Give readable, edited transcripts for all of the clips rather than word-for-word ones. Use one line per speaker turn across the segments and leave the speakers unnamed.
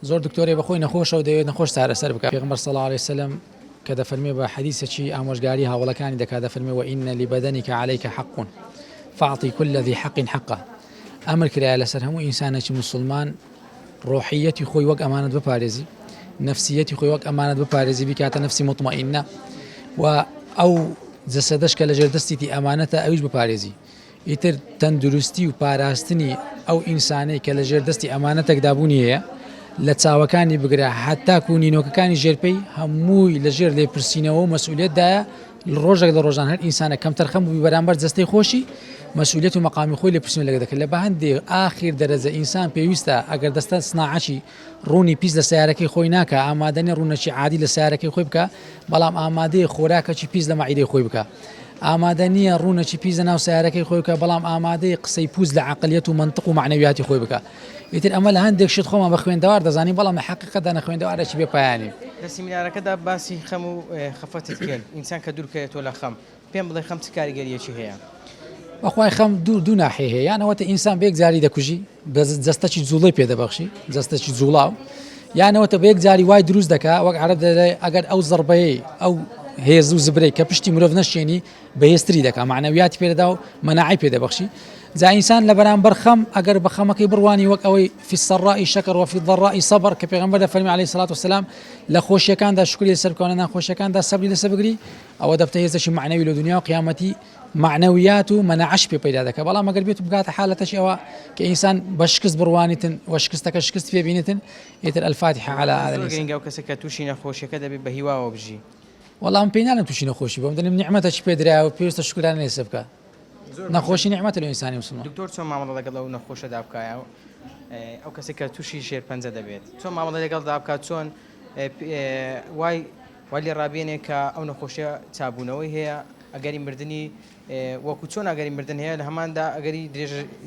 زۆر دکتۆری بەخۆی نەخۆشە و دەوێت نەخۆش چارەسەر بکات. پێغەمبەر صلی الله علیه وسلم کە دەفەرمێ بە حەدیثێکی ئامۆژگاری هاوڵەکانی دەکات، دەفەرمێ وئین لبەدەنیک عەلەیک حەق فاعطی كل ذی حق حقه. ئەمر کرایە لەسەر هەموو ئینسانێکی مسلمان ڕۆحیەتی خۆی وەک ئەمانەت بپارێزی، نفسیەتی خۆی وەک ئەمانەت بپارێزی، بیکاتە نفسی مطمئینە، و ئەو جەسەدەش کە لەژێر دەستیتی ئەمانەتە ئەویش بپارێزی. ئیتر تەندروستی و پاراستنی ئەو ئینسانەی کە لەژێر دەستی ئەمانەتێکدا بوونی هەیە لە چاوەکانی بگرە، حتاکو و نینۆکەکانی ژێرپەی هەمووی لەژێر لێپرسینەوە و مەسئولیەتدایە. ڕۆژێک لە ڕۆژان هەر ئینسانە کەم تەرخەم بووی بەرامبەر جەستەی خۆشی مەسئولیەت و مەقامی خۆی لێپرسینەوە لەگە دەکرد. لە بە هەندێک ئاخر دەرەجە ئینسان پێویستە ئەگەر دەستە سناعەتی ڕوونی پیس لە سیارەکەی خۆی ناکە، ئامادەنی ڕوونەکی عادی لە سیارەکەی خۆی بکە، بەڵام ئامادەی خۆراکەکی پیس لە مەعیدەی خۆی بکە. ئامادە نییە ڕوونەکی پیس لە ناو سیارەکەی خۆی بکە، بەڵام ئامادەی قسەی پوز لە عەقلیەت و منطق و معنەویاتی خۆی بکە. ئیتر ئەمە لە هەندێک شت خۆمان بە خوێندەوار دەزانین، بەڵام لە حەقیقەتدا نەخوێندەوارێکی بێپایانی.
لە سیمینارەکەدا باسی خەم و خەفەتت کرد، ئینسان کە دوورکەوێتەوە لە خەم، پێم بڵێ خەم چ کاریگەریەکی هەیە؟
بەخوای خەم دوو ناحیە هەیە، یانەوەتە ئینسان بە یەک جاری دەکوژی، جەستەکی جوڵەی پێدەبەخشی، جەستەکی جوڵاو، یانەوەتە بە یەک جاری وای دروست دەکات، وەک عەرەب دەڵێ ئەگەر ئەو زەربەیەی ئەو هێز و زبرەی کە پشتی مرۆڤ نەشێنی بەهێزتری دەکات، معنەویاتی پێدەدا و مەناعی پێدەبەخشی. جا ئینسان لە بەرامبەر خەم ئەگەر بە خەمەکەی بڕوانی وەک ئەوەی فی السەڕائی شەکر وفی الضەڕائی سەبر، کە پێغەمبەر دەفەرمێ عەلەیهی سەڵات وسەلام لە خۆشیەکاندا شکری لەسەر بکە و لە ناخۆشیەکاندا سەبری لەسەر بگری، ئەوە دەبتە هێزێکی معنەوی لە دنیا و قیامەتی معنەویات و مەناعەش پێ پەیدا دەکات. بەڵام ئەگەر بێت و بگاتە حالەتەشی ئەوە کە ئینسان بە شکست بڕوانیتن و شکستەکە شکست پێ بینێتن، ئیتر الفاتحة على هذا الإنسان.
گرنگە و کەسێک کە تووشی نەخۆشیەکە دەبێت بە هیواوە بژی.
وەڵام پێی ناڵێم تووشی نەخۆشی بۆم دەڵێم نیعمەتێکی پێدرایەوە و پێویستە شکرانە لێسە بکە. نەخۆشی نیعمەتە لە ئینسانی مسلمان.
دکتۆر چۆن مامەڵە لەگەڵ ئەو نەخۆشەدا بکایە؟ ئەو کەسێک کە تووشی شێرپەنجە دەبێت چۆن مامەڵە لەگەڵدا بکات، چۆن وای لێ ڕابێنێ کە ئەو نەخۆشیە چابوونەوەی هەیە، ئەگەری مردنی وەکو چۆن ئەگەری مردن هەیە لە هەماندا ئەگەری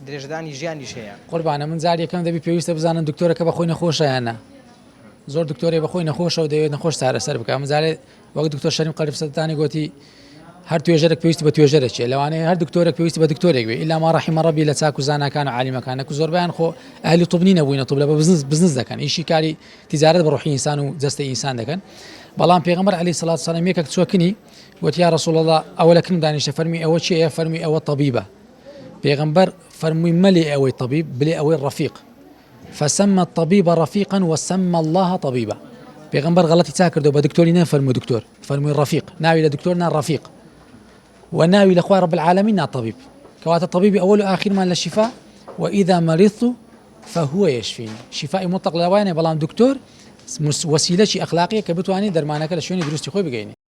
درێژدانی ژیانیش هەیە.
قوربانە من جار یەکەم دەبی پێویستە بزانن دکتۆرەکە بەخۆی نەخۆشە یانە. زۆر دکتۆری بەخۆی نەخۆشە و دەوێت نەخۆش چارەسەر بکە. من جارێ وەک دکتۆر شەریم قەریبسەدانی گوتی هەر توێژەرێک پێویستی بە توێژەرێکی، لەوانەیە هەر دکتۆرێک پێویستی بە دکتۆرێک بێ، ئیلا ما ڕەحیمە ڕەبی لە چاک و زاناکان و عالیمەکان. نەکو زۆربیان خۆ ئەهلی طب نەبووینە، طب لە بزنس دەکەن، ئیشی کاری تیجارەت بە ڕۆحی ئینسان و جەستەی ئینسان دەکەن. بەڵام پێغەمبەر عەلەیهی سەڵات وسەلام یەکێک چۆکنی وتی یا ڕەسوڵ الله ئەوە لە کن دانیشە، فەرمی ئەوە چییە؟ فەرمی ئەوە طەبیبە. پێغەمبەر فەرمووی مەلێ ئەوەی طەبیب، بلێ ئەوەی ڕەفیق. فسمى الطبيب رفيقا وسمى الله طبيبا. پێغەمبەر غەڵەتی چا کردەوە، بە دکتۆری نەفەرمووی دکتۆر، فەرمووی ڕەفیق. ناوی لە دکتۆر نا ڕەفیق، وناوي لأخوة رب العالمين نا طبيب. كوات الطبيب أول وآخر ما للشفاء، وإذا مرضت فهو يشفيني. شفاء مطلق لواني، بلام دكتور وسيلة أخلاقية كبتواني درمانك لشوني دروستي خوي بقيني.